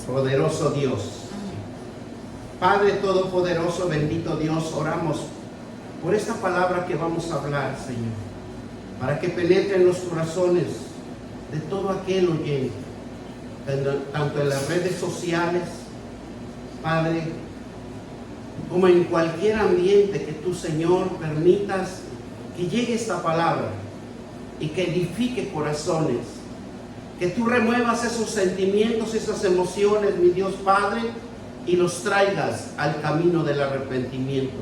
Poderoso Dios, Padre Todopoderoso, bendito Dios, oramos por esta palabra que vamos a hablar, Señor, para que penetre en los corazones de todo aquel oyente, tanto en las redes sociales, Padre, como en cualquier ambiente que tú, Señor, permitas que llegue esta palabra y que edifique corazones, que tú remuevas esos sentimientos, esas emociones, mi Dios Padre, y los traigas al camino del arrepentimiento.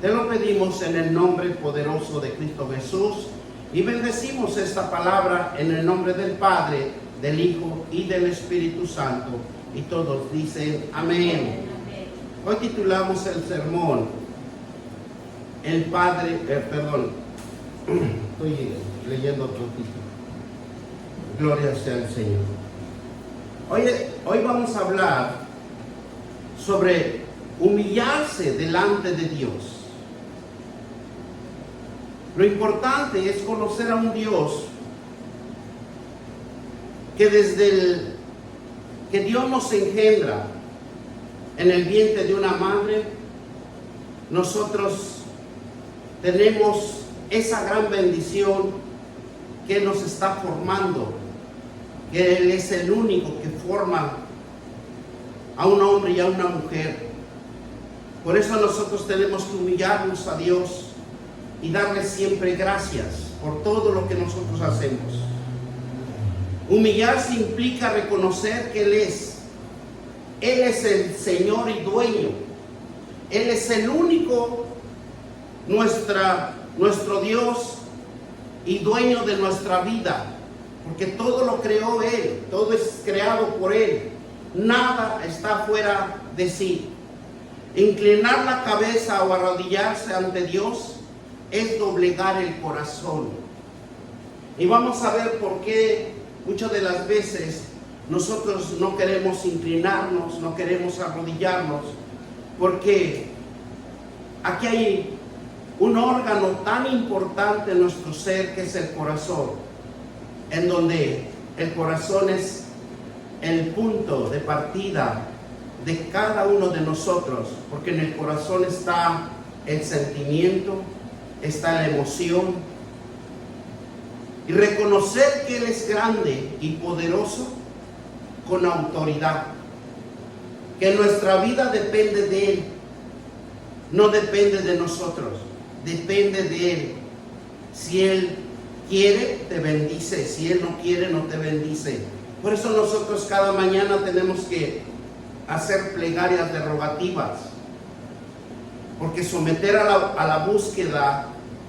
Te lo pedimos en el nombre poderoso de Cristo Jesús y bendecimos esta palabra en el nombre del Padre, del Hijo y del Espíritu Santo. Y todos dicen amén. Hoy titulamos el sermón, estoy leyendo otro título. Gloria sea al Señor. Hoy vamos a hablar sobre humillarse delante de Dios. Lo importante es conocer a un Dios que desde que Dios nos engendra en el vientre de una madre, nosotros tenemos esa gran bendición que Él nos está formando, que Él es el único que forma a un hombre y a una mujer. Por eso nosotros tenemos que humillarnos a Dios y darle siempre gracias por todo lo que nosotros hacemos. Humillarse implica reconocer que Él es el Señor y dueño. Él es el único, nuestro Dios y dueño de nuestra vida, porque todo lo creó Él, todo es creado por Él, nada está fuera de sí. Inclinar la cabeza o arrodillarse ante Dios es doblegar el corazón. Y vamos a ver por qué muchas de las veces nosotros no queremos inclinarnos, no queremos arrodillarnos, porque aquí hay un órgano tan importante en nuestro ser que es el corazón, en donde el corazón es el punto de partida de cada uno de nosotros, porque en el corazón está el sentimiento, está la emoción, y reconocer que Él es grande y poderoso con autoridad, que nuestra vida depende de Él, no depende de nosotros, depende de Él. Si Él quiere, te bendice. Si Él no quiere, no te bendice. Por eso nosotros cada mañana tenemos que hacer plegarias derogativas, porque someter a la búsqueda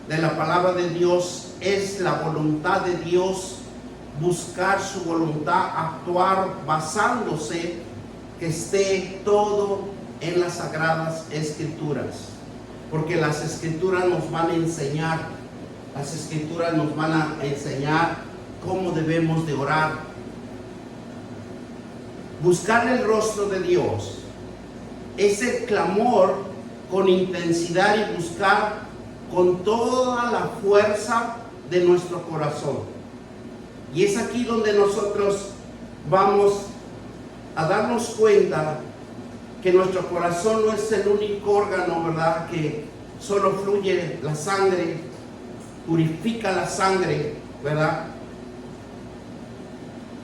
de la palabra de Dios es la voluntad de Dios, buscar su voluntad, actuar basándose que esté todo en las Sagradas Escrituras, porque las Escrituras nos van a enseñar, cómo debemos de orar. Buscar el rostro de Dios es el clamor con intensidad y buscar con toda la fuerza de nuestro corazón. Y es aquí donde nosotros vamos a darnos cuenta que nuestro corazón no es el único órgano, ¿verdad?, que solo fluye la sangre, purifica la sangre, ¿verdad?,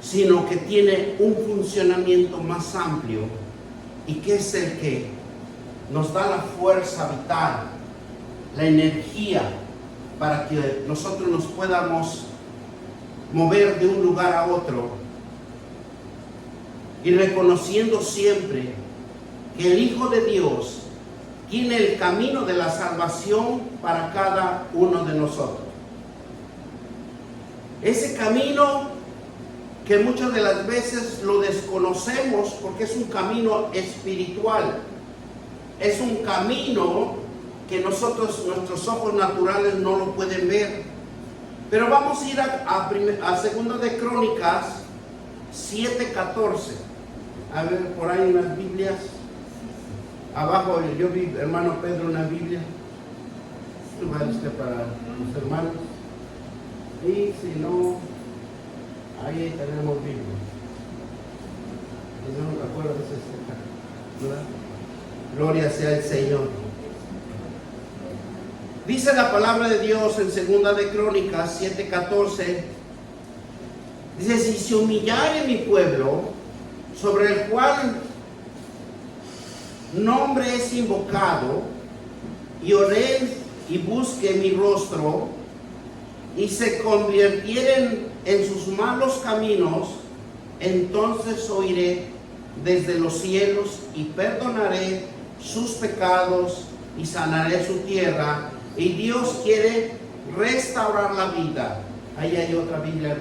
sino que tiene un funcionamiento más amplio, y que es el que nos da la fuerza vital, la energía, para que nosotros nos podamos mover de un lugar a otro, y reconociendo siempre que el Hijo de Dios tiene el camino de la salvación para cada uno de nosotros. Ese camino que muchas de las veces lo desconocemos, porque es un camino espiritual, es un camino que nuestros ojos naturales no lo pueden ver. Pero vamos a ir a Segunda de Crónicas 7:14. A ver, por ahí unas Biblias. Abajo yo vi, hermano Pedro, una Biblia. Para los hermanos. Y si no, ahí tenemos Biblia. Si no me acuerdo Gloria sea el Señor. Dice la palabra de Dios en 2 de Crónicas 7:14. Dice: si se humillare mi pueblo, sobre el cual nombre es invocado, y oré y busque mi rostro, y se convirtieren en sus malos caminos, entonces oiré desde los cielos y perdonaré sus pecados y sanaré su tierra. Y Dios quiere restaurar la vida. Ahí hay otra Biblia.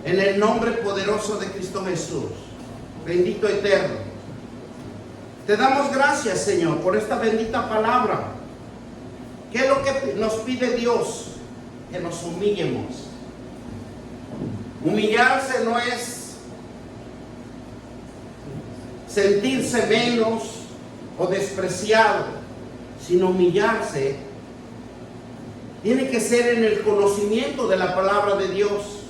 En el nombre poderoso de Cristo Jesús, bendito eterno, te damos gracias, Señor, por esta bendita palabra. ¿Qué es lo que nos pide Dios? Que nos humillemos. Humillarse no es sentirse menos o despreciado, sino humillarse tiene que ser en el conocimiento de la palabra de Dios.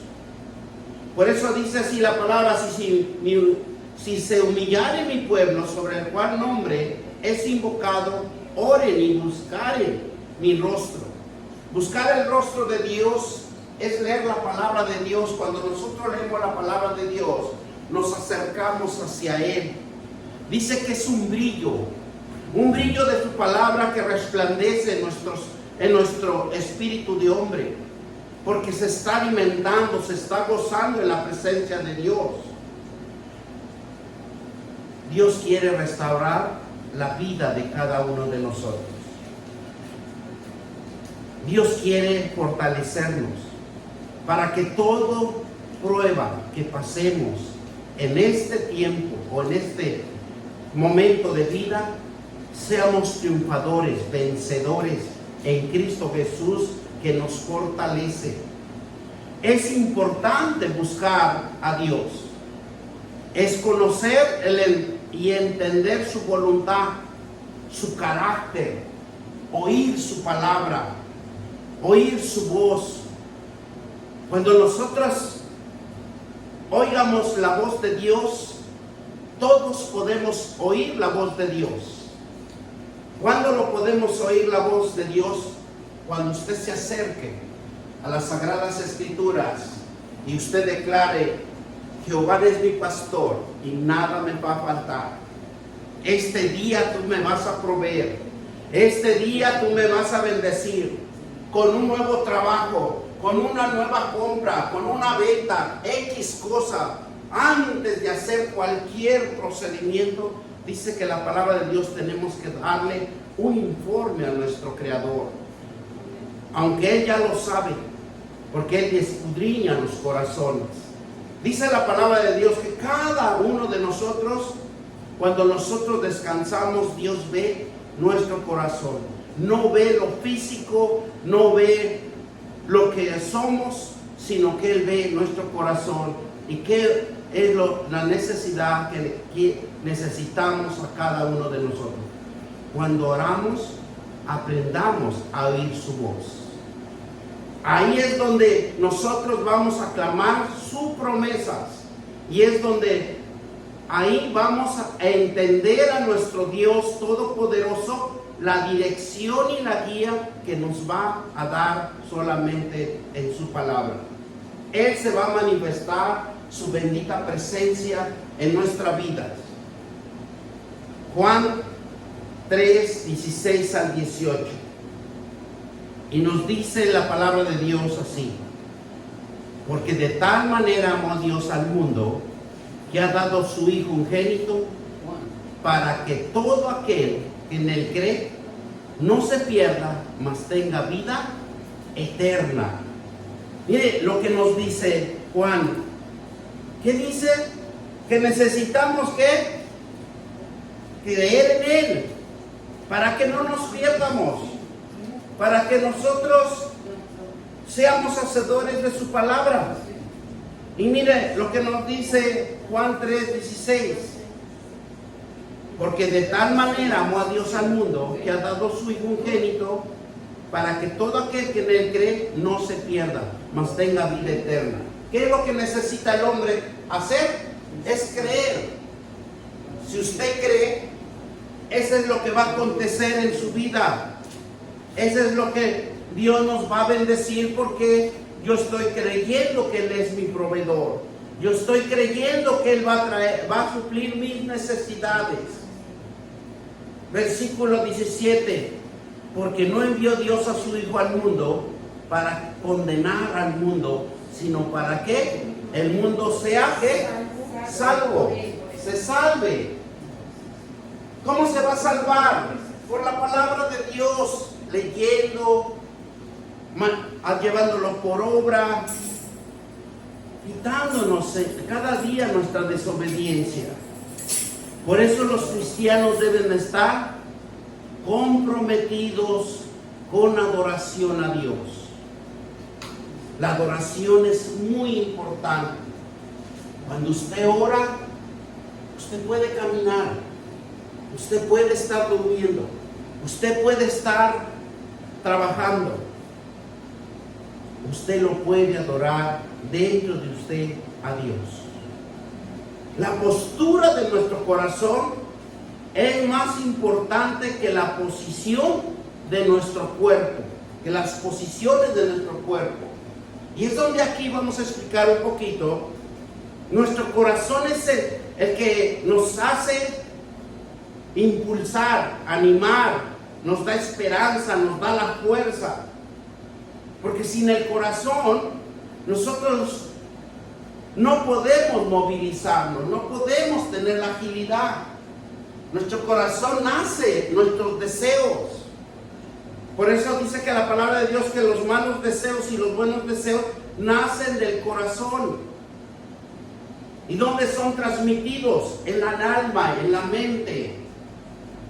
Por eso dice así la palabra: si se humillare mi pueblo, sobre el cual nombre es invocado, oren y buscaren mi rostro. Buscar el rostro de Dios es leer la palabra de Dios. Cuando nosotros leemos la palabra de Dios, nos acercamos hacia Él. Dice que es un brillo de su palabra que resplandece en nuestro espíritu de hombre, porque se está alimentando, se está gozando en la presencia de Dios. Dios quiere restaurar la vida de cada uno de nosotros. Dios quiere fortalecernos para que toda prueba que pasemos en este tiempo o en este momento de vida, seamos triunfadores, vencedores en Cristo Jesús, que nos fortalece. Es importante buscar a Dios. Es conocer y entender su voluntad, su carácter, oír su palabra, oír su voz. Cuando nosotros oigamos la voz de Dios, todos podemos oír la voz de Dios. ¿Cuándo lo podemos oír la voz de Dios? Cuando usted se acerque a las Sagradas Escrituras y usted declare: Jehová es mi pastor y nada me va a faltar. Este día tú me vas a proveer. Este día tú me vas a bendecir con un nuevo trabajo, con una nueva compra, con una venta, X cosa. Antes de hacer cualquier procedimiento, dice que la palabra de Dios tenemos que darle un informe a nuestro Creador. Aunque Él ya lo sabe, porque Él escudriña los corazones. Dice la palabra de Dios que cada uno de nosotros, cuando nosotros descansamos, Dios ve nuestro corazón. No ve lo físico, no ve lo que somos, sino que Él ve nuestro corazón y qué es la necesidad que necesitamos a cada uno de nosotros. Cuando oramos, aprendamos a oír su voz. Ahí es donde nosotros vamos a clamar sus promesas, y es donde ahí vamos a entender a nuestro Dios Todopoderoso, la dirección y la guía que nos va a dar solamente en su palabra. Él se va a manifestar su bendita presencia en nuestra vida. Juan 3, 16 al 18. Y nos dice la palabra de Dios así: porque de tal manera amó Dios al mundo, que ha dado su Hijo unigénito, para que todo aquel que en Él cree no se pierda, mas tenga vida eterna. Mire lo que nos dice Juan. ¿Qué dice? Que necesitamos ¿qué? Creer en Él, para que no nos pierdamos, para que nosotros seamos hacedores de su palabra. Y mire lo que nos dice Juan 3:16: porque de tal manera amó a Dios al mundo, que ha dado su Hijo unigénito, para que todo aquel que en Él cree no se pierda, mas tenga vida eterna. ¿Qué es lo que necesita el hombre hacer? Es creer. Si usted cree, Eso es lo que va a acontecer en su vida. Eso es lo que Dios nos va a bendecir, porque yo estoy creyendo que Él es mi proveedor. Yo estoy creyendo que Él va a suplir mis necesidades. Versículo 17. Porque no envió Dios a su Hijo al mundo para condenar al mundo, sino para que el mundo sea ¿qué? Salvo, se salve. ¿Cómo se va a salvar? Por la palabra de Dios, leyendo, llevándolo por obra, quitándonos cada día nuestra desobediencia. Por eso los cristianos deben estar comprometidos con adoración a Dios. La adoración es muy importante. Cuando usted ora, usted puede caminar, usted puede estar durmiendo, usted puede estar trabajando. Usted lo puede adorar dentro de usted a Dios. La postura de nuestro corazón es más importante que la posición de nuestro cuerpo, que las posiciones de nuestro cuerpo. Y es donde aquí vamos a explicar un poquito. Nuestro corazón es el que nos hace impulsar, animar, nos da esperanza, nos da la fuerza. Porque sin el corazón nosotros no podemos movilizarnos, no podemos tener la agilidad. Nuestro corazón nace, nuestros deseos. Por eso dice que la palabra de Dios que los malos deseos y los buenos deseos nacen del corazón. ¿Y dónde son transmitidos? En el alma, en la mente.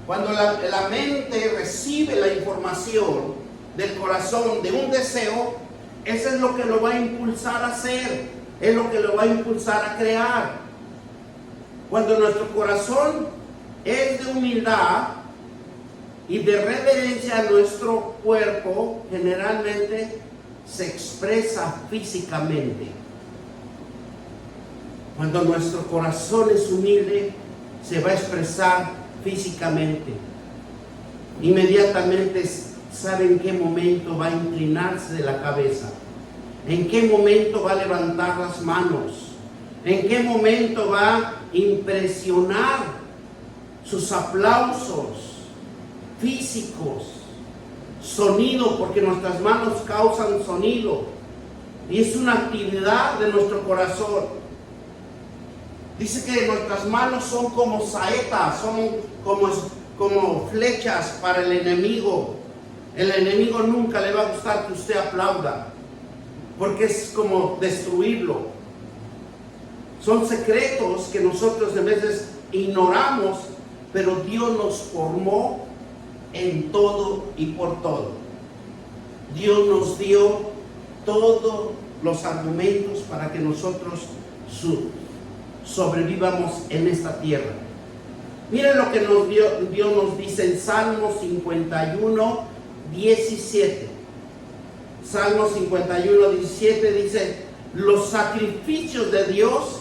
Cuando la mente recibe la información del corazón de un deseo, eso es lo que lo va a impulsar a hacer, es lo que lo va a impulsar a crear. Cuando nuestro corazón es de humildad y de reverencia a nuestro cuerpo, generalmente se expresa físicamente. Cuando nuestro corazón es humilde, se va a expresar físicamente. Inmediatamente sabe en qué momento va a inclinarse de la cabeza, en qué momento va a levantar las manos, en qué momento va a impresionar sus aplausos físicos, sonido, porque nuestras manos causan sonido y es una actividad de nuestro corazón. Dice que nuestras manos son como saetas, son como flechas para el enemigo. El enemigo nunca le va a gustar que usted aplauda, porque es como destruirlo. Son secretos que nosotros a veces ignoramos, pero Dios nos formó en todo y por todo. Dios nos dio todos los argumentos para que nosotros sobrevivamos en esta tierra. Miren lo que Dios nos dice en Salmo 51, 17. Salmo 51, 17 dice: los sacrificios de Dios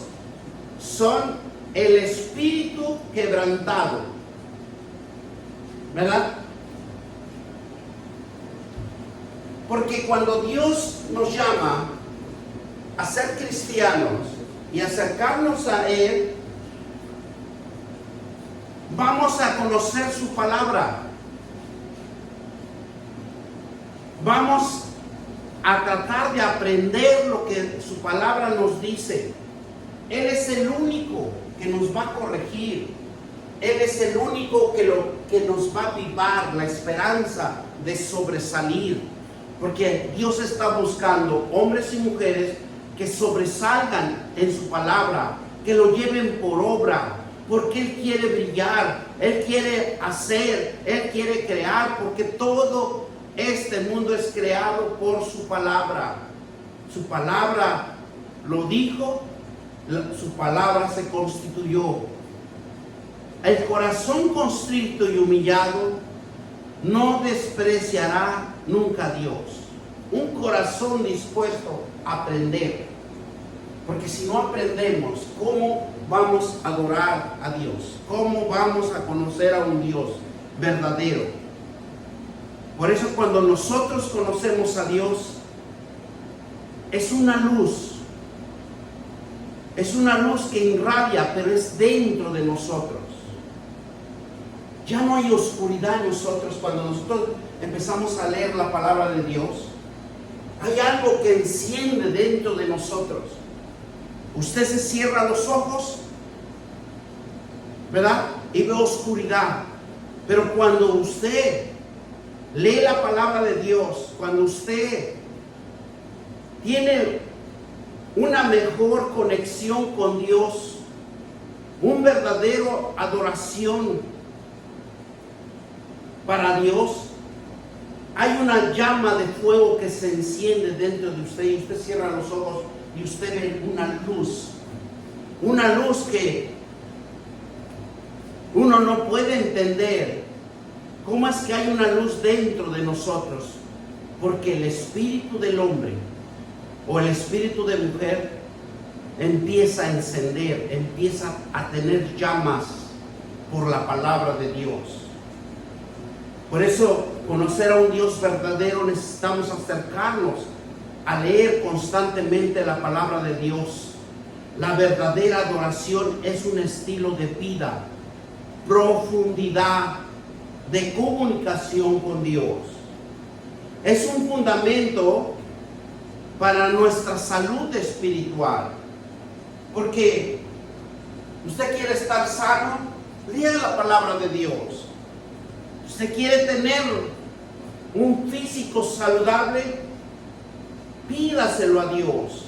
son el espíritu quebrantado. ¿Verdad? Porque cuando Dios nos llama a ser cristianos y acercarnos a Él, vamos a conocer su palabra. Vamos a tratar de aprender lo que su palabra nos dice. Él es el único que nos va a corregir. Él es el único que nos va a avivar la esperanza de sobresalir. Porque Dios está buscando hombres y mujeres que sobresalgan en su palabra, que lo lleven por obra, porque Él quiere brillar, Él quiere hacer, Él quiere crear, porque todo este mundo es creado por su palabra. Su palabra lo dijo, su palabra se constituyó. El corazón constricto y humillado no despreciará nunca a Dios. Un corazón dispuesto a aprender. Porque si no aprendemos cómo vamos a adorar a Dios, cómo vamos a conocer a un Dios verdadero. Por eso cuando nosotros conocemos a Dios, es una luz que irradia, pero es dentro de nosotros. Ya no hay oscuridad en nosotros cuando nosotros empezamos a leer la palabra de Dios. Hay algo que enciende dentro de nosotros. Usted se cierra los ojos, ¿verdad? Y ve oscuridad. Pero cuando usted lee la palabra de Dios, cuando usted tiene una mejor conexión con Dios, un verdadero adoración para Dios, hay una llama de fuego que se enciende dentro de usted y usted cierra los ojos y usted ve una luz que uno no puede entender. ¿Cómo es que hay una luz dentro de nosotros? Porque el espíritu del hombre o el espíritu de mujer empieza a encender, empieza a tener llamas por la palabra de Dios. Por eso, conocer a un Dios verdadero, necesitamos acercarnos a leer constantemente la palabra de Dios. La verdadera adoración es un estilo de vida, profundidad de comunicación con Dios. Es un fundamento para nuestra salud espiritual. Porque usted quiere estar sano, lea la palabra de Dios. Usted quiere tener un físico saludable, pídaselo a Dios,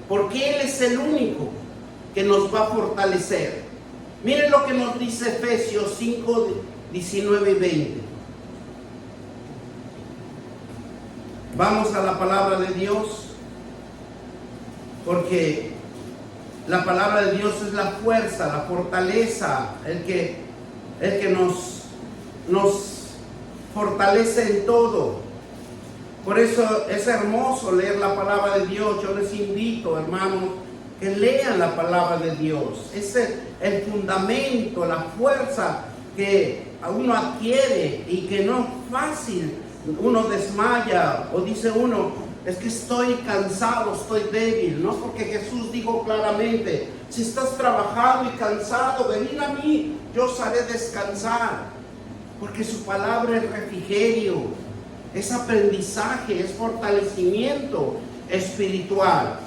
porque Él es el único que nos va a fortalecer. Miren lo que nos dice Efesios 5, 19 y 20. Vamos a la palabra de Dios, porque la palabra de Dios es la fuerza, la fortaleza, el que nos fortalece en todo. Por eso es hermoso leer la palabra de Dios. Yo les invito, hermanos, que lean la palabra de Dios. Es el fundamento, la fuerza que uno adquiere y que no es fácil. Uno desmaya o dice uno, es que estoy cansado, estoy débil. No, porque Jesús dijo claramente, si estás trabajado y cansado, venid a mí, yo os haré descansar. Porque su palabra es refrigerio, es aprendizaje, es fortalecimiento espiritual.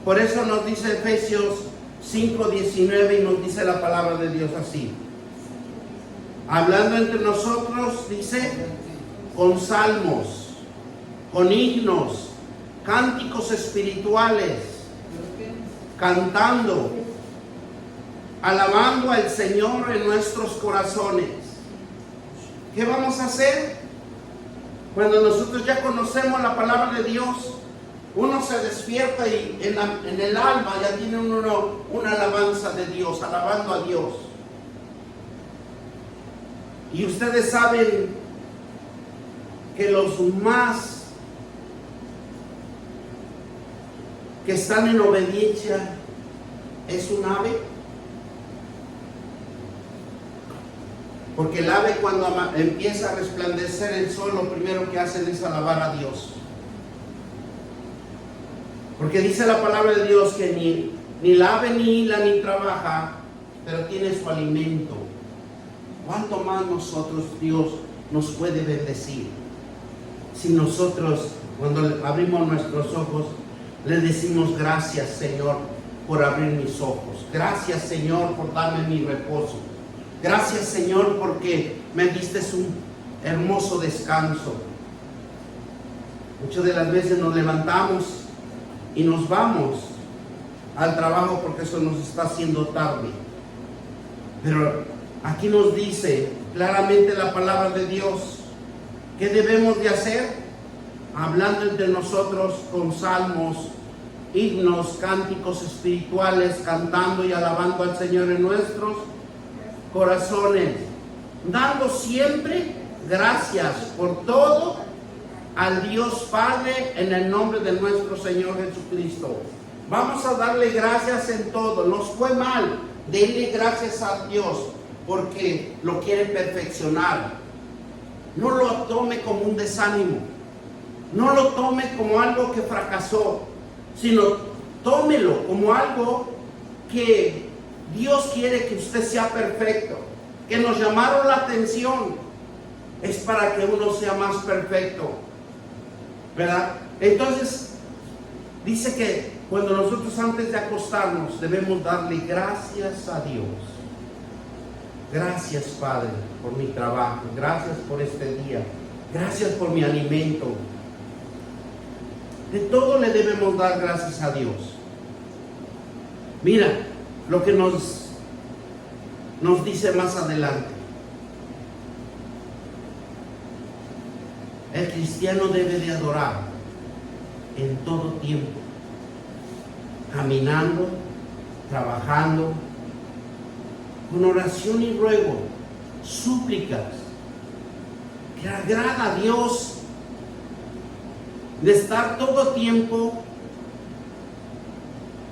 Por eso nos dice Efesios 5:19 y nos dice la palabra de Dios así. Hablando entre nosotros, dice, con salmos, con himnos, cánticos espirituales, cantando, alabando al Señor en nuestros corazones. ¿Qué vamos a hacer? Cuando nosotros ya conocemos la palabra de Dios, uno se despierta y en el alma ya tiene uno una alabanza de Dios, alabando a Dios. Y ustedes saben que los más que están en obediencia es un ave. Porque el ave, cuando empieza a resplandecer el sol, lo primero que hacen es alabar a Dios. Porque dice la palabra de Dios que ni la ave ni hila ni trabaja, pero tiene su alimento. ¿Cuánto más nosotros Dios nos puede bendecir? Si nosotros, cuando abrimos nuestros ojos, le decimos gracias, Señor, por abrir mis ojos. Gracias, Señor, por darme mi reposo. Gracias, Señor, porque me diste un hermoso descanso. Muchas de las veces nos levantamos y nos vamos al trabajo porque eso nos está haciendo tarde. Pero aquí nos dice claramente la palabra de Dios. ¿Qué debemos de hacer? Hablando entre nosotros con salmos, himnos, cánticos espirituales, cantando y alabando al Señor en nuestros corazones, dando siempre gracias por todo al Dios Padre en el nombre de nuestro Señor Jesucristo. Vamos a darle gracias en todo. Nos fue mal, denle gracias a Dios porque lo quiere perfeccionar. No lo tome como un desánimo. No lo tome como algo que fracasó, sino tómelo como algo que Dios quiere que usted sea perfecto. Que nos llamaron la atención. Es para que uno sea más perfecto, ¿verdad? Entonces, dice que cuando nosotros antes de acostarnos debemos darle gracias a Dios. Gracias, Padre, por mi trabajo. Gracias por este día. Gracias por mi alimento. De todo le debemos dar gracias a Dios. Mira lo que nos dice más adelante. El cristiano debe de adorar en todo tiempo, caminando, trabajando, con oración y ruego, súplicas, que agrada a Dios, de estar todo tiempo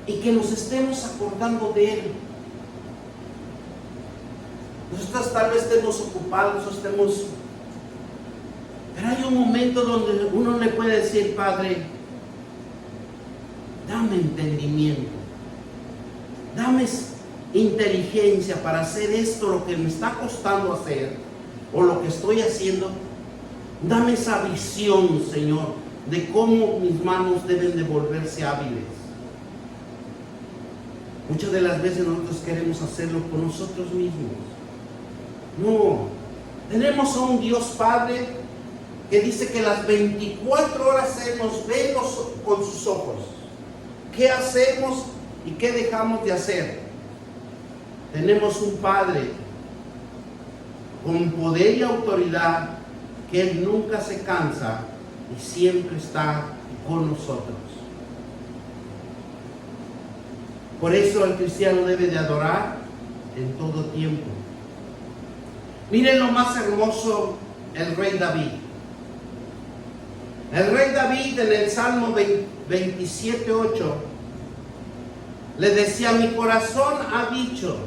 y que nos estemos acordando de Él. Nosotros tal vez estemos ocupados o estemos... Pero hay un momento donde uno le puede decir, Padre, dame entendimiento, dame inteligencia para hacer esto, lo que me está costando hacer, o lo que estoy haciendo. Dame esa visión, Señor, de cómo mis manos deben de volverse hábiles. Muchas de las veces nosotros queremos hacerlo por nosotros mismos. No, tenemos a un Dios Padre que dice que las 24 horas Él nos ve con sus ojos. ¿Qué hacemos y qué dejamos de hacer? Tenemos un Padre con poder y autoridad, que Él nunca se cansa y siempre está con nosotros. Por eso el cristiano debe de adorar en todo tiempo. Miren lo más hermoso, el rey David. El rey David en el Salmo 27:8 le decía, mi corazón ha dicho,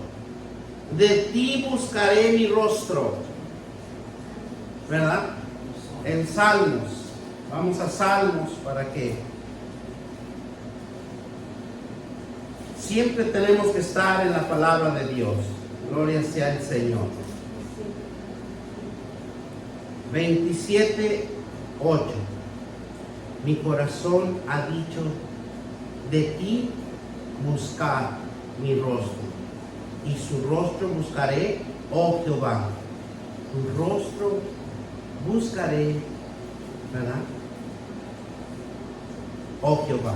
de ti buscaré mi rostro. ¿Verdad? En Salmos. Vamos a Salmos para que siempre tenemos que estar en la palabra de Dios. Gloria sea el Señor. 27:8. Mi corazón ha dicho, de ti buscar mi rostro, y su rostro buscaré, oh Jehová. Tu rostro buscaré, ¿verdad? Oh Jehová.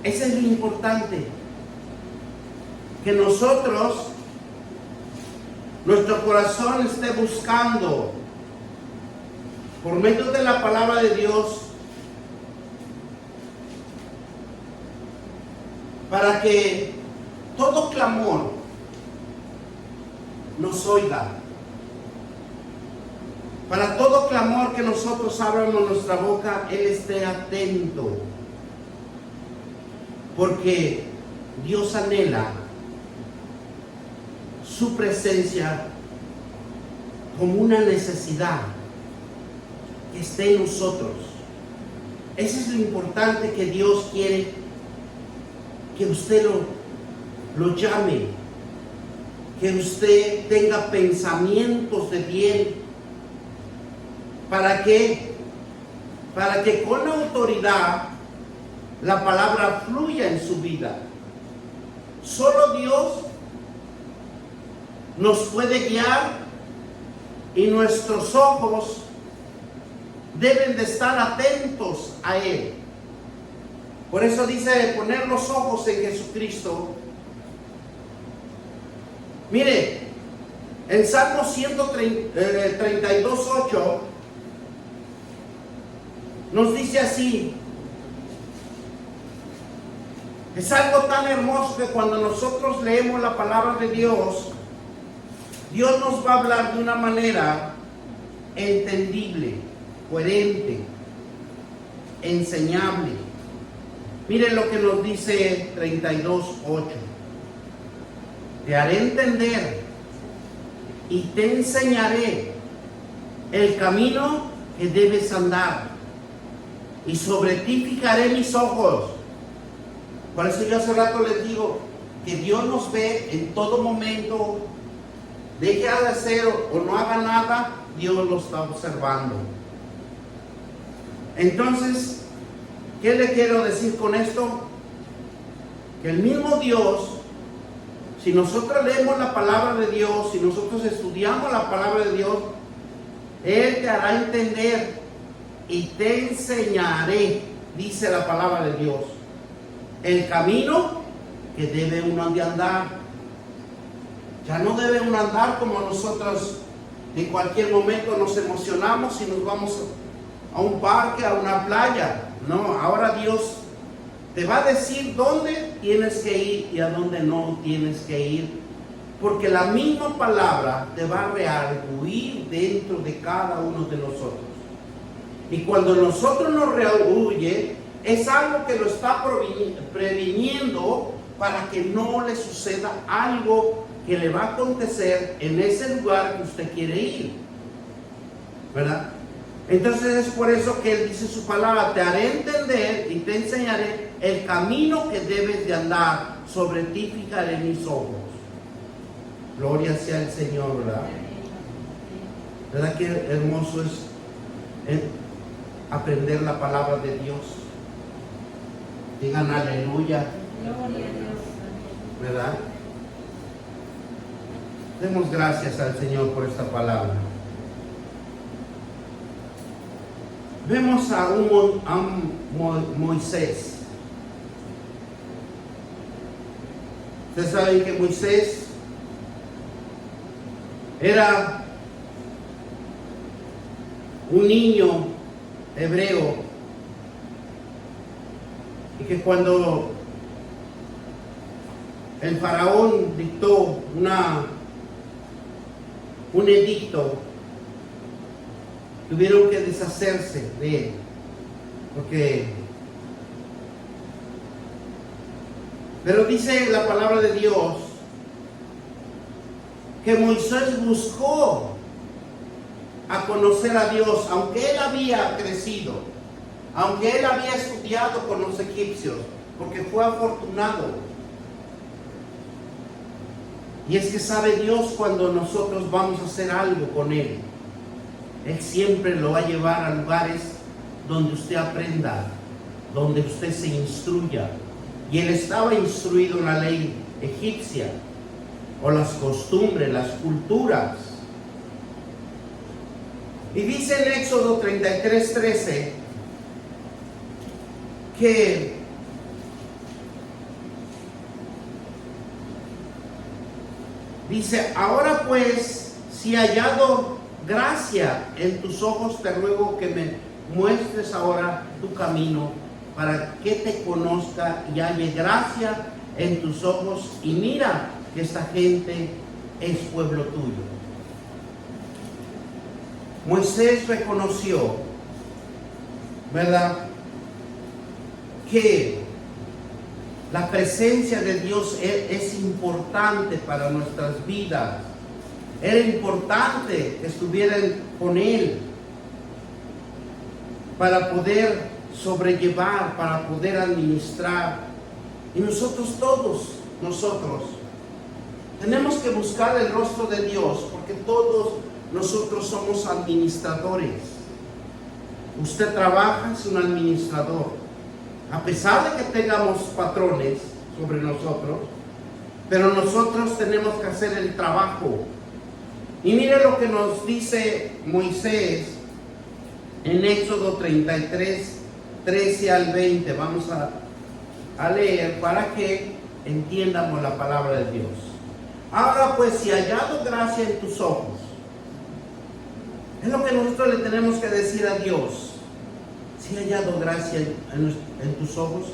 Eso es lo importante, que nosotros, nuestro corazón esté buscando por medio de la palabra de Dios, para que todo clamor nos oiga. Para todo clamor que nosotros abramos nuestra boca, Él esté atento. Porque Dios anhela su presencia como una necesidad que esté en nosotros. Eso es lo importante, que Dios quiere que usted lo llame, que usted tenga pensamientos de bien. ¿Para qué? Para que con autoridad la palabra fluya en su vida. Solo Dios nos puede guiar, y nuestros ojos deben de estar atentos a Él. Por eso dice poner los ojos en Jesucristo. Mire, en Salmo 132:8 nos dice así. Es algo tan hermoso que cuando nosotros leemos la palabra de Dios, Dios nos va a hablar de una manera entendible, coherente, enseñable. Miren lo que nos dice 32:8. Te haré entender y te enseñaré el camino que debes andar, y sobre ti fijaré mis ojos. Por eso yo hace rato les digo que Dios nos ve en todo momento. Deje de hacer o no haga nada, Dios lo está observando. Entonces, ¿qué le quiero decir con esto? Que el mismo Dios, si nosotros leemos la palabra de Dios, si nosotros estudiamos la palabra de Dios, Él te hará entender y te enseñaré, dice la palabra de Dios, el camino que debe uno de andar. Ya no debe uno andar como nosotros en cualquier momento nos emocionamos y nos vamos a un parque, a una playa. No, ahora Dios te va a decir dónde tienes que ir y a dónde no tienes que ir, porque la misma palabra te va a rearguir dentro de cada uno de nosotros. Y cuando nosotros nos rearguye, es algo que lo está previniendo para que no le suceda algo que le va a acontecer en ese lugar que usted quiere ir, ¿verdad? Entonces es por eso que Él dice su palabra: te haré entender y te enseñaré el camino que debes de andar, sobre ti fijaré mis ojos. Gloria sea el Señor, ¿verdad? ¿Verdad que hermoso es aprender la palabra de Dios? Digan aleluya. Gloria a Dios. ¿Verdad? Demos gracias al Señor por esta palabra. Vemos a Moisés. Ustedes saben que Moisés era un niño hebreo, y que cuando el faraón dictó un edicto, tuvieron que deshacerse de él, pero dice la palabra de Dios que Moisés buscó a conocer a Dios, aunque él había crecido, aunque él había estudiado con los egipcios, porque fue afortunado. Y es que sabe Dios cuando nosotros vamos a hacer algo con Él. Él siempre lo va a llevar a lugares donde usted aprenda, donde usted se instruya. Y Él estaba instruido en la ley egipcia, o las costumbres, las culturas. Y dice en Éxodo 33:13 que dice: ahora pues, si hallado gracia en tus ojos, te ruego que me muestres ahora tu camino, para que te conozca y halle gracia en tus ojos, y mira que esta gente es pueblo tuyo. Moisés reconoció, ¿verdad?, que la presencia de Dios es importante para nuestras vidas. Era importante que estuvieran con Él para poder sobrellevar, para poder administrar. Y nosotros tenemos que buscar el rostro de Dios, porque todos nosotros somos administradores. Usted trabaja, es un administrador. A pesar de que tengamos patrones sobre nosotros, pero nosotros tenemos que hacer el trabajo. Y mire lo que nos dice Moisés en Éxodo 33:13 al 20. Vamos a leer para que entiendamos la palabra de Dios. Ahora pues, si hallado gracia en tus ojos, es lo que nosotros le tenemos que decir a Dios. Si he hallado gracia en tus ojos,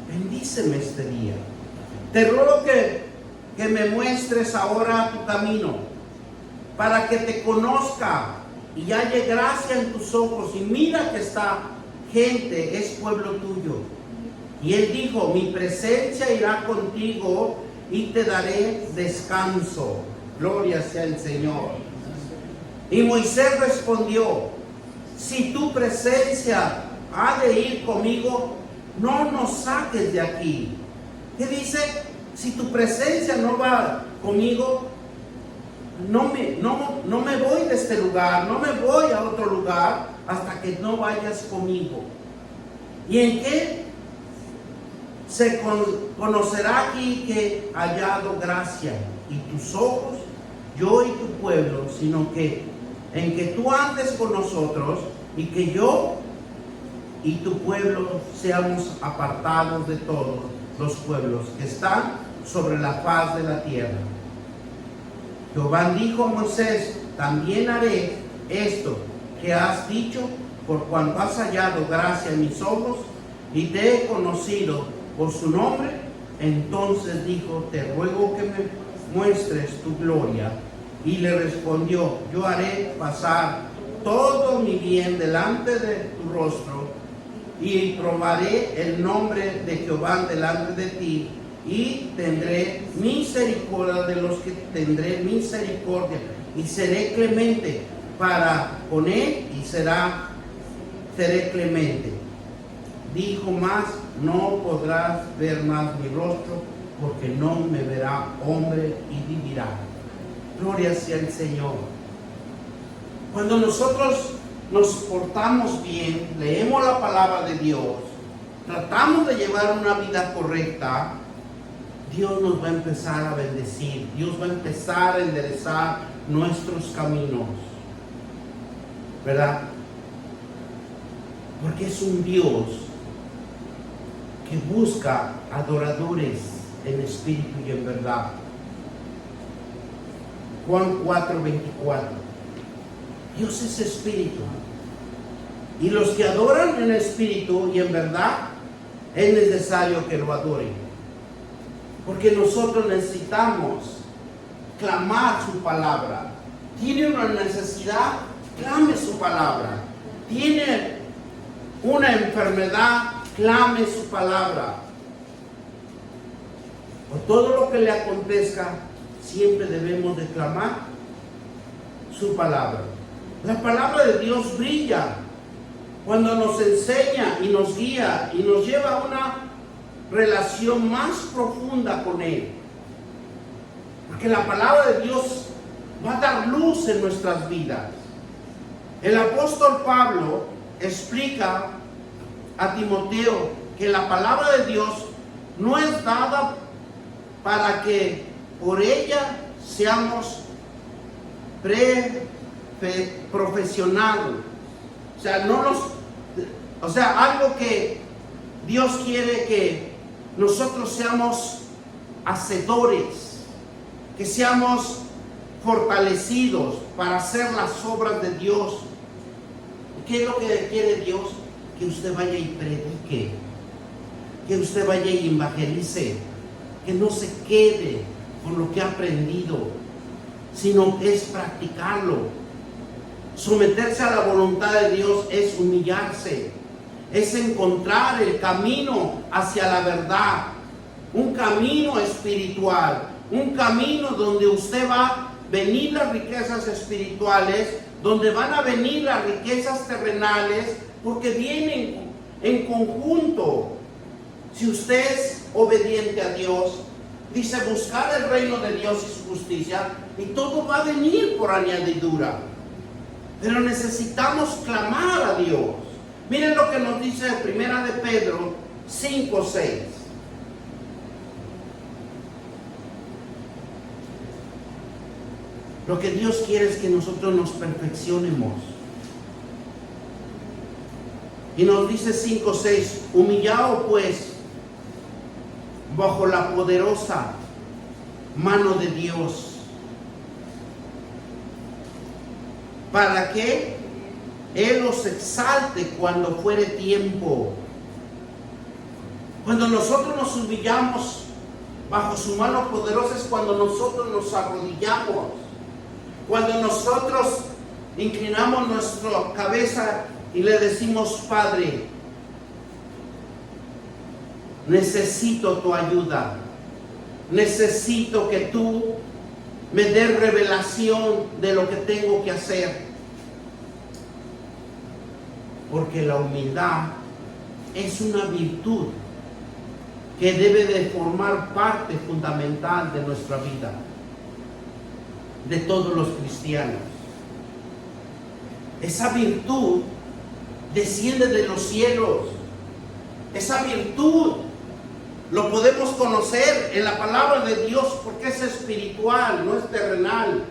bendíceme este día. Te ruego que me muestres ahora tu camino, para que te conozca y halle gracia en tus ojos. Y mira que esta gente es pueblo tuyo. Y él dijo, mi presencia irá contigo y te daré descanso. Gloria sea el Señor. Y Moisés respondió, si tu presencia ha de ir conmigo, no nos saques de aquí. ¿Qué dice? Si tu presencia no va conmigo, no me voy de este lugar, no me voy a otro lugar hasta que no vayas conmigo. ¿Y en qué se conocerá aquí que he hallado gracia y tus ojos, yo y tu pueblo, sino que en que tú andes con nosotros y que yo y tu pueblo seamos apartados de todos los pueblos que están sobre la faz de la tierra? Jehová dijo a Moisés, también haré esto que has dicho, por cuanto has hallado gracia en mis ojos y te he conocido por su nombre. Entonces dijo, te ruego que me muestres tu gloria. Y le respondió, yo haré pasar todo mi bien delante de tu rostro y probaré el nombre de Jehová delante de ti y tendré misericordia de los que tendré misericordia y seré clemente para con él y seré clemente. Dijo más, no podrás ver más mi rostro porque no me verá hombre y vivirá. Gloria sea el Señor. Cuando nosotros nos portamos bien, leemos la palabra de Dios, tratamos de llevar una vida correcta, Dios nos va a empezar a bendecir, Dios va a empezar a enderezar nuestros caminos, ¿verdad? Porque es un Dios que busca adoradores en espíritu y en verdad. Juan 4:24. Dios es espíritu. Y los que adoran en espíritu y en verdad, es necesario que lo adoren. Porque nosotros necesitamos clamar su palabra. Tiene una necesidad, clame su palabra. Tiene una enfermedad, clame su palabra. Por todo lo que le acontezca, siempre debemos de clamar su palabra. La palabra de Dios brilla cuando nos enseña y nos guía y nos lleva a una relación más profunda con Él. Porque la palabra de Dios va a dar luz en nuestras vidas. El apóstol Pablo explica a Timoteo que la palabra de Dios no es dada para que por ella seamos profesionales. O sea, algo que Dios quiere que nosotros seamos hacedores, que seamos fortalecidos para hacer las obras de Dios. ¿Qué es lo que quiere Dios? Que usted vaya y predique, que usted vaya y evangelice, que no se quede con lo que ha aprendido, sino que es practicarlo. Someterse a la voluntad de Dios es humillarse, es encontrar el camino hacia la verdad, un camino espiritual, un camino donde usted va a venir las riquezas espirituales, donde van a venir las riquezas terrenales, porque vienen en conjunto. Si usted es obediente a Dios, dice buscar el reino de Dios y su justicia, y todo va a venir por añadidura. Pero necesitamos clamar a Dios. Miren lo que nos dice Primera de Pedro 5:6. Lo que Dios quiere es que nosotros nos perfeccionemos. Y nos dice 5:6, humillaos pues bajo la poderosa mano de Dios, para que Él os exalte cuando fuere tiempo. Cuando nosotros nos humillamos bajo su mano poderosa es cuando nosotros nos arrodillamos, cuando nosotros inclinamos nuestra cabeza y le decimos: Padre, necesito tu ayuda. Necesito que tú me des revelación de lo que tengo que hacer. Porque la humildad es una virtud que debe de formar parte fundamental de nuestra vida, de todos los cristianos. Esa virtud desciende de los cielos. Esa virtud lo podemos conocer en la palabra de Dios porque es espiritual, no es terrenal.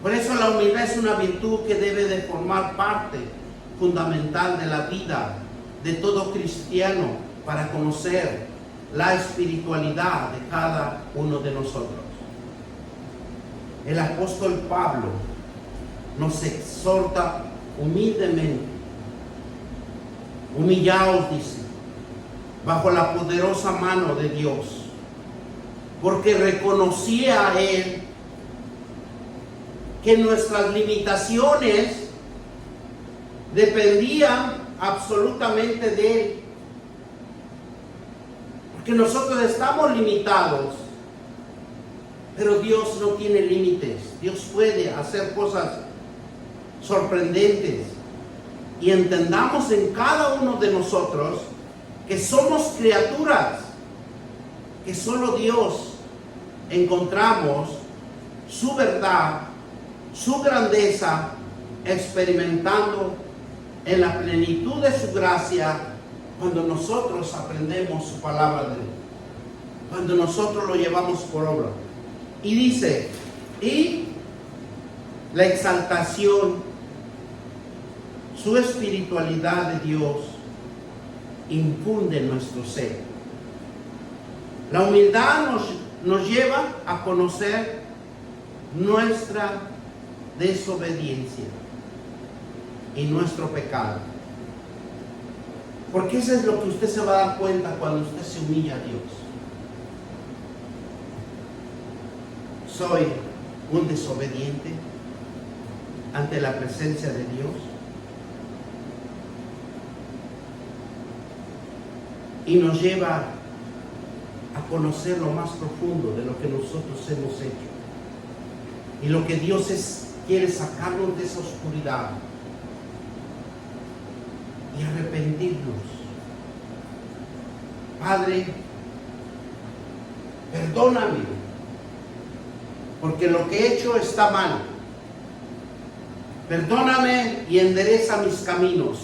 Por eso la humildad es una virtud que debe de formar parte fundamental de la vida de todo cristiano para conocer la espiritualidad de cada uno de nosotros. El apóstol Pablo nos exhorta humildemente. Humillaos, dice, bajo la poderosa mano de Dios, porque reconocía a él que nuestras limitaciones dependían absolutamente de él. Porque nosotros estamos limitados, pero Dios no tiene límites. Dios puede hacer cosas sorprendentes. Y entendamos en cada uno de nosotros que somos criaturas, que solo Dios encontramos su verdad, su grandeza, experimentando en la plenitud de su gracia cuando nosotros aprendemos su palabra de Dios, cuando nosotros lo llevamos por obra. Y dice, y la exaltación, su espiritualidad de Dios infunde en nuestro ser. La humildad nos lleva a conocer nuestra desobediencia y nuestro pecado. Porque eso es lo que usted se va a dar cuenta cuando usted se humilla a Dios. Soy un desobediente ante la presencia de Dios. Y nos lleva a conocer lo más profundo de lo que nosotros hemos hecho. Y lo que Dios quiere sacarnos de esa oscuridad y arrepentirnos. Padre, perdóname, porque lo que he hecho está mal. Perdóname y endereza mis caminos.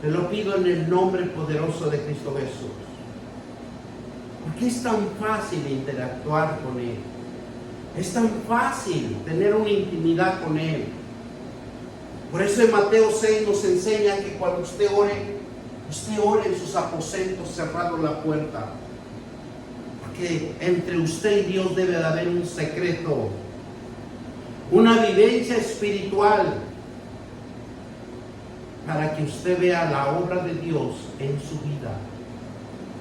Te lo pido en el nombre poderoso de Cristo Jesús. Porque es tan fácil interactuar con Él. Es tan fácil tener una intimidad con Él. Por eso en Mateo 6 nos enseña que cuando usted ore en sus aposentos cerrando la puerta. Porque entre usted y Dios debe de haber un secreto, una vivencia espiritual, para que usted vea la obra de Dios en su vida.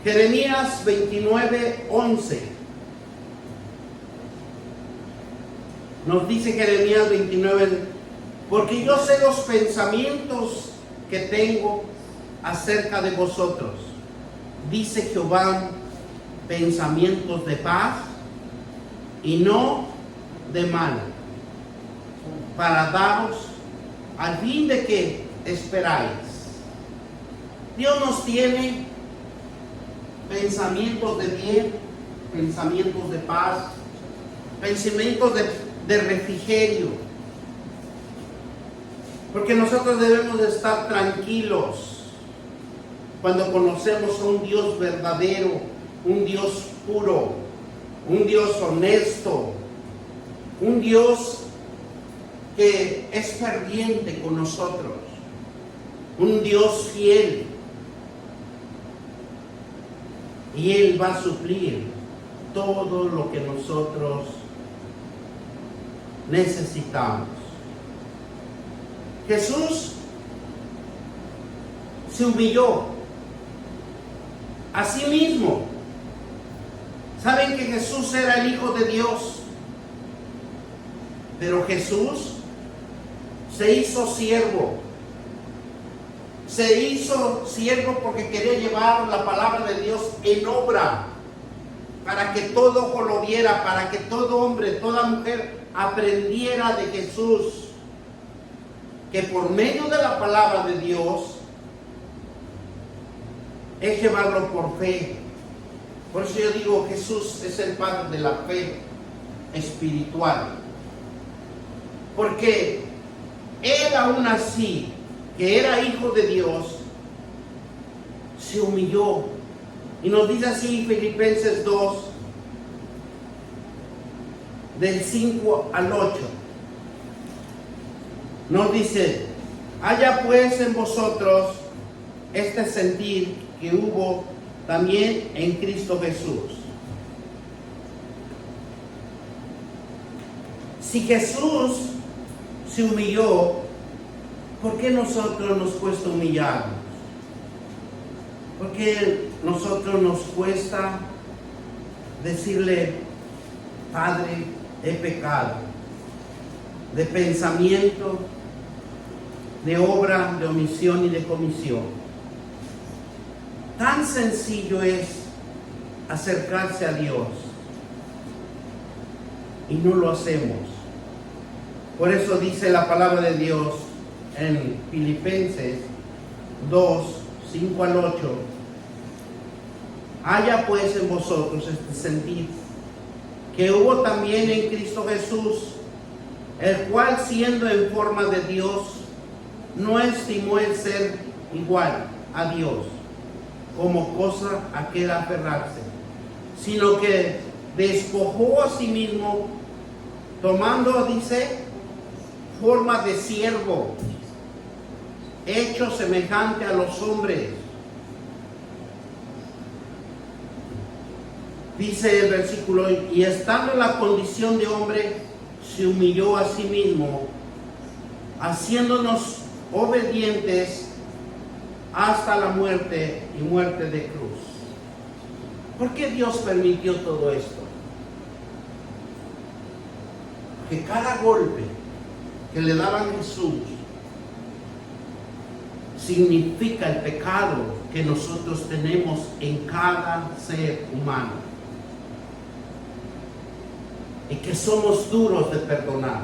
Jeremías 29:11. Nos dice Jeremías 29, porque yo sé los pensamientos que tengo acerca de vosotros, dice Jehová, pensamientos de paz y no de mal, para daros al fin de que esperáis. Dios nos tiene pensamientos de bien, pensamientos de paz, pensamientos de refrigerio, porque nosotros debemos de estar tranquilos cuando conocemos a un Dios verdadero, un Dios puro, un Dios honesto, un Dios que es ferviente con nosotros, un Dios fiel, y Él va a suplir todo lo que nosotros necesitamos. Jesús se humilló a sí mismo. Saben que Jesús era el Hijo de Dios, pero Jesús se hizo siervo. Se hizo siervo porque quería llevar la palabra de Dios en obra, para que todo ojo lo viera, para que todo hombre, toda mujer aprendiera de Jesús, que por medio de la palabra de Dios es llevarlo por fe. Por eso yo digo, Jesús es el Padre de la fe espiritual, porque Él aún así, que era hijo de Dios, se humilló. Y nos dice así Filipenses 2, del 5 al 8. Nos dice: haya pues en vosotros este sentir que hubo también en Cristo Jesús. Si Jesús se humilló, ¿por qué nosotros nos cuesta humillarnos? ¿Por qué nosotros nos cuesta decirle: Padre, he pecado, de pensamiento, de obra, de omisión y de comisión? Tan sencillo es acercarse a Dios y no lo hacemos. Por eso dice la palabra de Dios en Filipenses 2, 5 al 8: haya pues en vosotros este sentir que hubo también en Cristo Jesús, el cual, siendo en forma de Dios, no estimó el ser igual a Dios como cosa a que aferrarse, sino que despojó a sí mismo, tomando, dice, forma de siervo, hecho semejante a los hombres. Dice el versículo: y estando en la condición de hombre, se humilló a sí mismo, haciéndonos obedientes hasta la muerte y muerte de cruz. ¿Por qué Dios permitió todo esto? Porque cada golpe que le daban a Jesús significa el pecado que nosotros tenemos en cada ser humano, y que somos duros de perdonar.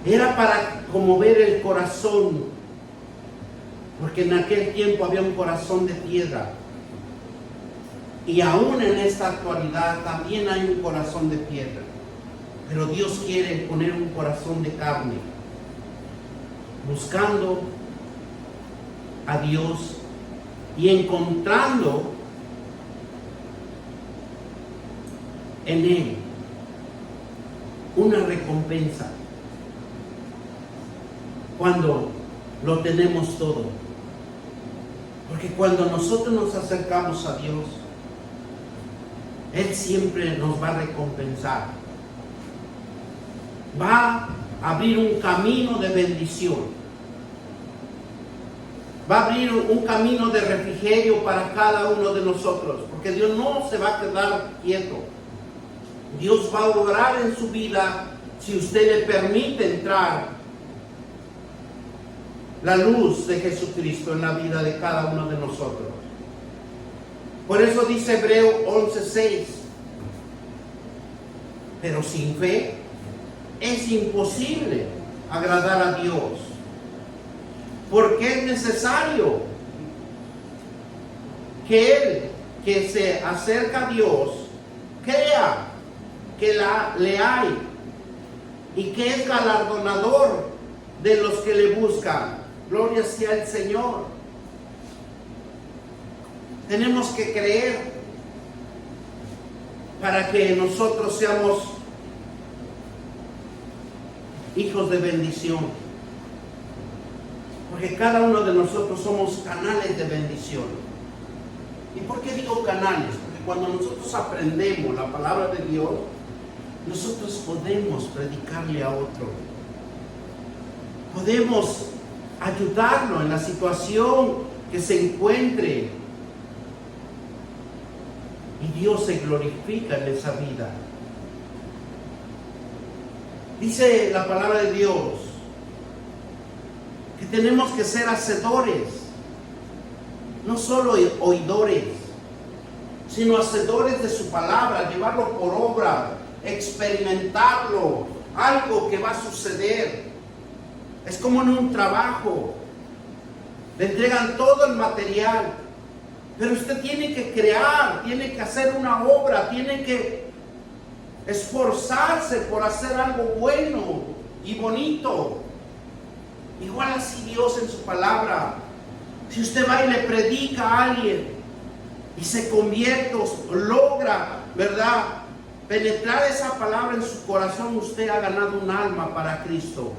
Era para conmover el corazón, porque en aquel tiempo había un corazón de piedra, y aún en esta actualidad también hay un corazón de piedra, pero Dios quiere poner un corazón de carne, buscando a Dios y encontrando en Él una recompensa cuando lo tenemos todo. Porque cuando nosotros nos acercamos a Dios, Él siempre nos va a recompensar. Va a abrir un camino de bendición. Va a abrir un camino de refrigerio para cada uno de nosotros. Porque Dios no se va a quedar quieto. Dios va a obrar en su vida si usted le permite entrar la luz de Jesucristo en la vida de cada uno de nosotros. Por eso dice Hebreos 11:6: pero sin fe es imposible agradar a Dios, porque es necesario que el que se acerca a Dios crea que le hay y que es galardonador de los que le buscan. Gloria sea al Señor. Tenemos que creer para que nosotros seamos hijos de bendición. Porque cada uno de nosotros somos canales de bendición. ¿Y por qué digo canales? Porque cuando nosotros aprendemos la palabra de Dios, nosotros podemos predicarle a otro. Podemos ayudarlo en la situación que se encuentre. Y Dios se glorifica en esa vida. Dice la palabra de Dios que tenemos que ser hacedores, no solo oidores, sino hacedores de su palabra, llevarlo por obra, experimentarlo, algo que va a suceder. Es como en un trabajo, le entregan todo el material, pero usted tiene que crear, tiene que hacer una obra, tiene que esforzarse por hacer algo bueno y bonito. Igual así Dios en su palabra. Si usted va y le predica a alguien y se convierte, logra, ¿verdad?, penetrar esa palabra en su corazón, usted ha ganado un alma para Cristo.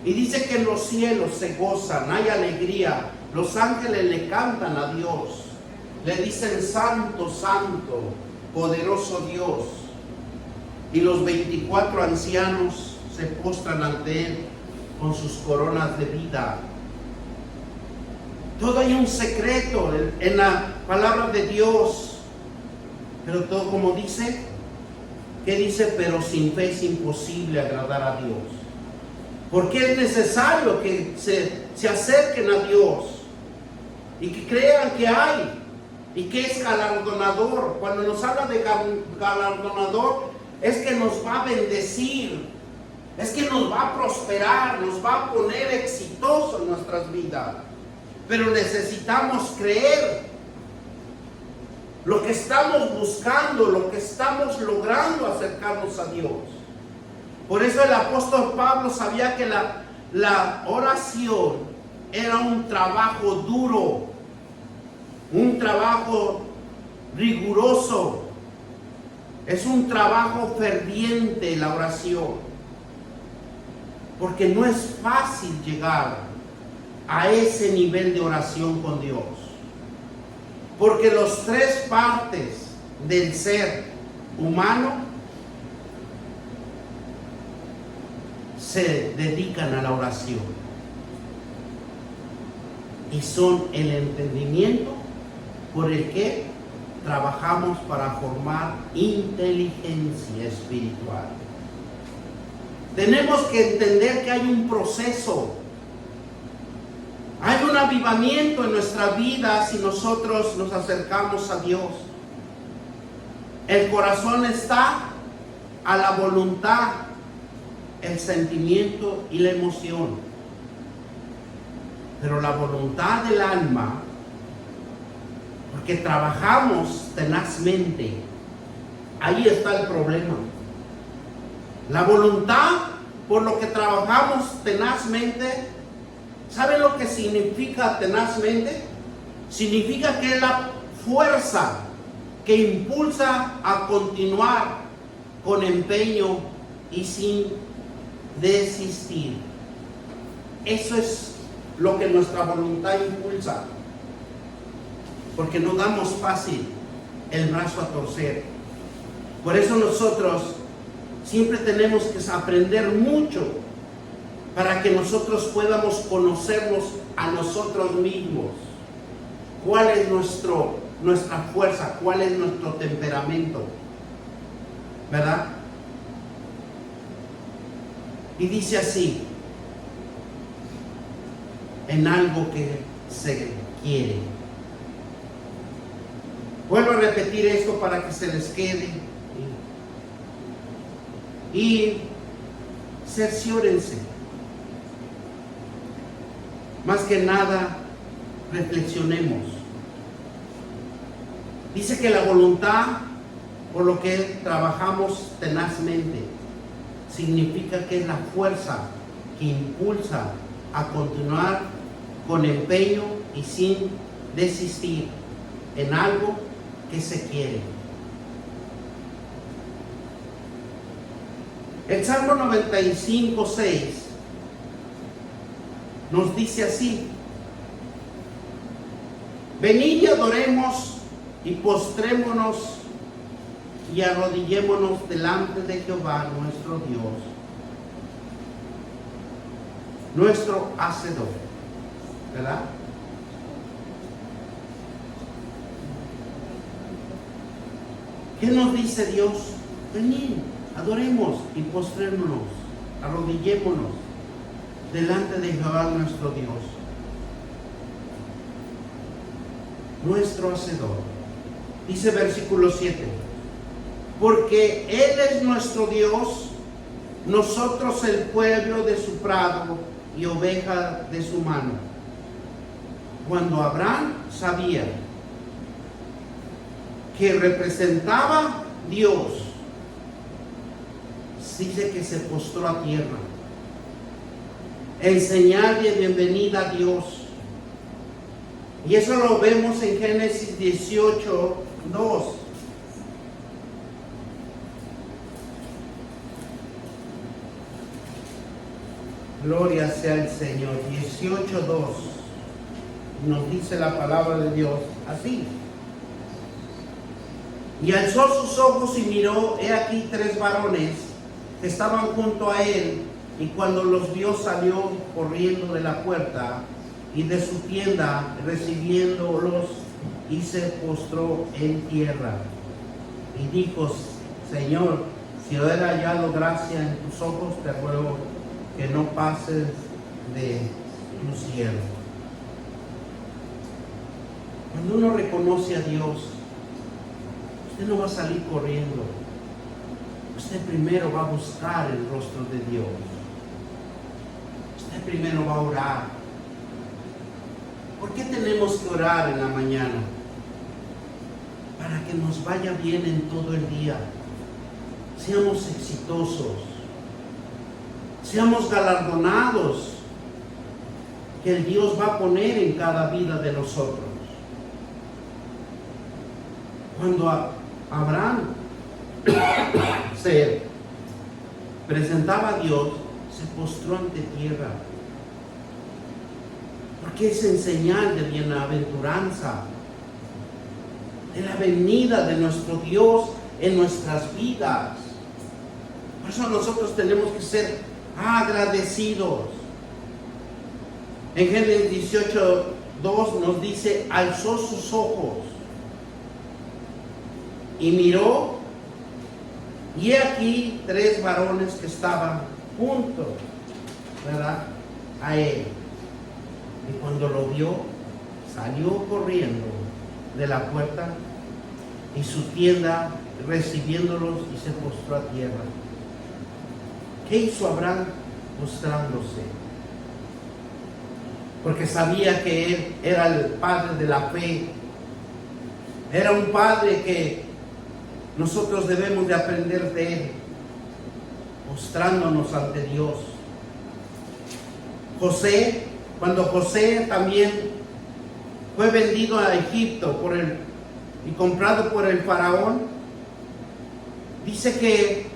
Y dice que en los cielos se gozan, hay alegría, los ángeles le cantan a Dios, le dicen santo, santo, poderoso Dios. Y los 24 ancianos se postran ante Él con sus coronas de vida. Todo hay un secreto en la palabra de Dios, pero todo, como dice, ¿qué dice? Pero sin fe es imposible agradar a Dios. Porque es necesario que se acerquen a Dios y que crean que hay y que es galardonador. Cuando nos habla de galardonador, es que nos va a bendecir, es que nos va a prosperar, nos va a poner exitosos en nuestras vidas. Pero necesitamos creer lo que estamos buscando, lo que estamos logrando acercarnos a Dios. Por eso el apóstol Pablo sabía que la oración era un trabajo duro, un trabajo riguroso, es un trabajo ferviente la oración, porque no es fácil llegar a ese nivel de oración con Dios, porque las tres partes del ser humano se dedican a la oración y son el entendimiento por el que trabajamos para formar inteligencia espiritual. Tenemos que entender que hay un proceso, hay un avivamiento en nuestra vida si nosotros nos acercamos a Dios. El corazón está a la voluntad, el sentimiento y la emoción. Pero la voluntad del alma, porque trabajamos tenazmente, ahí está el problema. La voluntad, por lo que trabajamos tenazmente, ¿sabe lo que significa tenazmente? Significa que es la fuerza que impulsa a continuar con empeño y sin desistir. Eso es lo que nuestra voluntad impulsa, porque no damos fácil el brazo a torcer. Por eso nosotros siempre tenemos que aprender mucho para que nosotros podamos conocernos a nosotros mismos. ¿Cuál es nuestra fuerza? ¿Cuál es nuestro temperamento? ¿Verdad? Y dice así, en algo que se quiere. Vuelvo a repetir esto para que se les quede. Y cerciórense. Más que nada, reflexionemos. Dice que la voluntad, por lo que trabajamos tenazmente, significa que es la fuerza que impulsa a continuar con empeño y sin desistir en algo que se quiere. El Salmo 95:6 nos dice así: venid y adoremos y postrémonos y arrodillémonos delante de Jehová nuestro Dios, nuestro Hacedor. ¿Verdad? ¿Qué nos dice Dios? Venid, adoremos y postrémonos, arrodillémonos. delante de Jehová nuestro Dios, nuestro Hacedor. Dice versículo 7, porque Él es nuestro Dios, nosotros el pueblo de su prado y oveja de su mano. Cuando Abraham sabía que representaba Dios, dice que se postró a tierra en señal de bienvenida a Dios. Y eso lo vemos en Génesis 18:2. Gloria sea el Señor. 18:2. Nos dice la palabra de Dios así. Y alzó sus ojos y miró, he aquí 3 varones que estaban junto a él, y cuando los vio salió corriendo de la puerta y de su tienda, recibiéndolos, y se postró en tierra. Y dijo, Señor, si he hallado gracia en tus ojos, te ruego que no pases de tu siervo. Cuando uno reconoce a Dios, usted no va a salir corriendo. Usted primero va a buscar el rostro de Dios. Usted primero va a orar. ¿Por qué tenemos que orar en la mañana? Para que nos vaya bien en todo el día. Seamos exitosos. Seamos galardonados que el Dios va a poner en cada vida de nosotros. Cuando Abraham se presentaba a Dios, se postró ante tierra, porque es en señal de bienaventuranza, de la venida de nuestro Dios en nuestras vidas. Por eso nosotros tenemos que ser agradecidos. En Génesis 18:2 nos dice, alzó sus ojos y miró, y aquí 3 varones que estaban juntos, ¿verdad?, a él. Y cuando lo vio, salió corriendo de la puerta y su tienda, recibiéndolos, y se postró a tierra. ¿Qué hizo Abraham? Postrándose. Porque sabía que él era el padre de la fe. Era un padre que nosotros debemos de aprender de él, postrándonos ante Dios. José, cuando José también fue vendido a Egipto y comprado por el faraón, dice que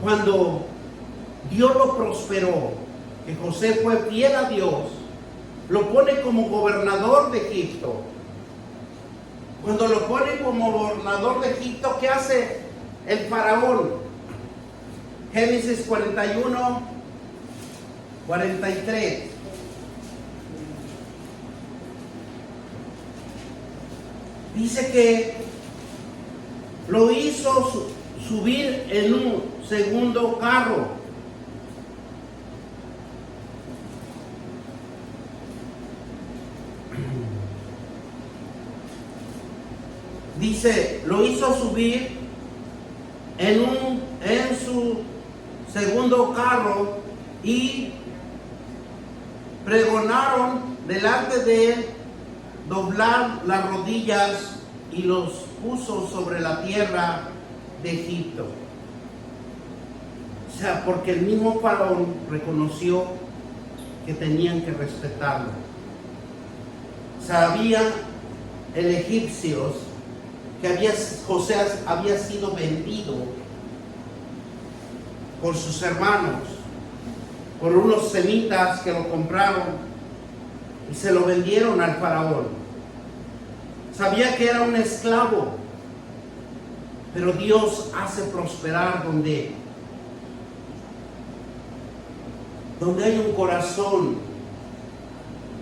cuando Dios lo prosperó, que José fue fiel a Dios, lo pone como gobernador de Egipto. Cuando lo pone como gobernador de Egipto, ¿qué hace el faraón? Génesis 41:43. Dice que lo hizo subir en un segundo carro. Dice, lo hizo subir en su segundo carro, y pregonaron delante de él doblar las rodillas, y los puso sobre la tierra de Egipto. O sea, porque el mismo faraón reconoció que tenían que respetarlo. Sabía el egipcio que José había sido vendido por sus hermanos, por unos semitas que lo compraron y se lo vendieron al faraón. Sabía que era un esclavo, pero Dios hace prosperar donde hay un corazón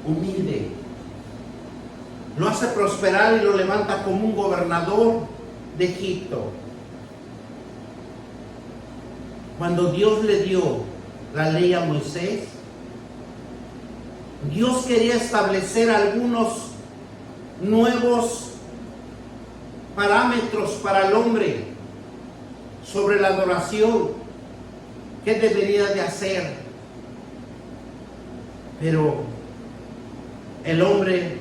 humilde. Lo hace prosperar y lo levanta como un gobernador de Egipto. Cuando Dios le dio la ley a Moisés. Dios quería establecer algunos nuevos parámetros para el hombre sobre la adoración, qué debería de hacer. Pero el hombre,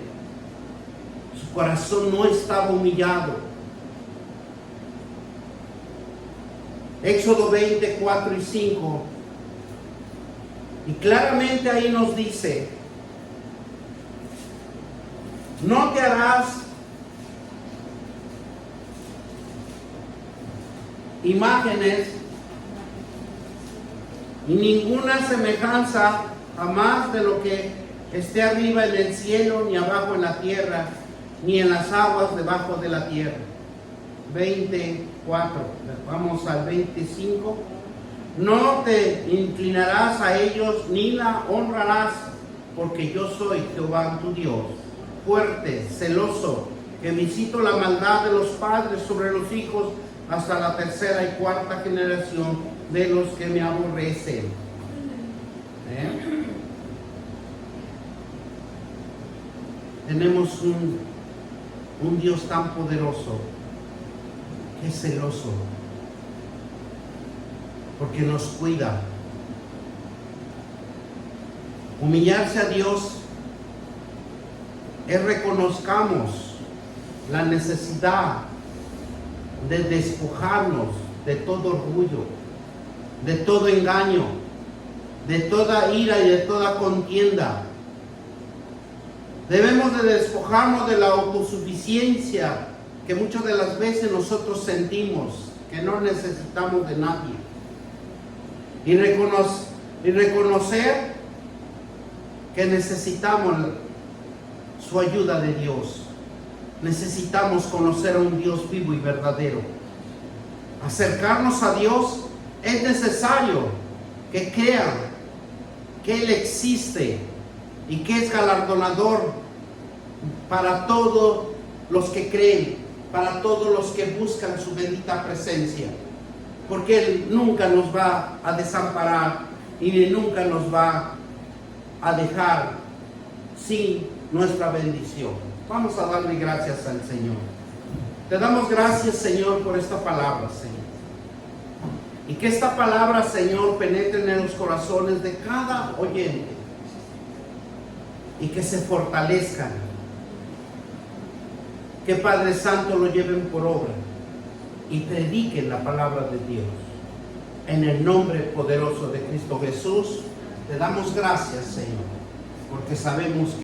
su corazón no estaba humillado. Éxodo 20, 4 y 5. Y claramente ahí nos dice: no te harás imágenes y ninguna semejanza jamás de lo que esté arriba en el cielo, ni abajo en la tierra, ni en las aguas debajo de la tierra. 24, vamos al 25. No te inclinarás a ellos ni la honrarás, porque yo soy Jehová tu Dios, fuerte, celoso, que visito la maldad de los padres sobre los hijos hasta la tercera y cuarta generación de los que me aborrecen. Tenemos un Dios tan poderoso, que es celoso, porque nos cuida. Humillarse a Dios es reconozcamos la necesidad de despojarnos de todo orgullo, de todo engaño, de toda ira y de toda contienda. Debemos de despojarnos de la autosuficiencia que muchas de las veces nosotros sentimos, que no necesitamos de nadie. Y reconocer que necesitamos su ayuda de Dios. Necesitamos conocer a un Dios vivo y verdadero. Acercarnos a Dios es necesario que crean que Él existe y que es galardonador para todos los que creen, para todos los que buscan su bendita presencia, porque Él nunca nos va a desamparar y nunca nos va a dejar sin nuestra bendición. Vamos a darle gracias al Señor. Te damos gracias, Señor, por esta palabra, Señor. Y que esta palabra, Señor, penetre en los corazones de cada oyente y que se fortalezcan. Que Padre Santo lo lleven por obra y prediquen la palabra de Dios. En el nombre poderoso de Cristo Jesús, te damos gracias, Señor, porque sabemos que